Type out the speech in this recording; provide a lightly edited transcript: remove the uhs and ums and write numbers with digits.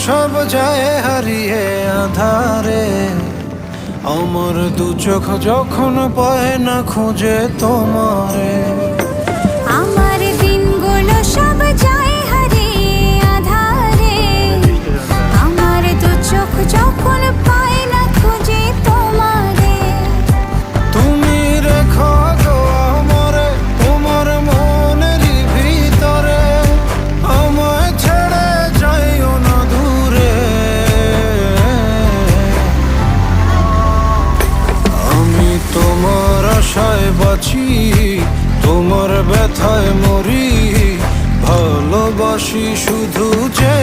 সব যায় হারিয়ে আধারে, আমার দু চোখ যখন পায় না খুঁজে তোমারে। আমার দিনগুলো সব যায় হারিয়ে আঁধারে, আমার দু চোখ যখন পায় না খুঁজে তোমারে। তুমি রেখো গো আমারে তোমার মনেরই ভিতরে, আমায় ছেড়ে যাইও না দূরে। আমি তোমার আশায় বাঁচি, তোমার ব্যথায় মরি, ভালোবাসি শুধু যে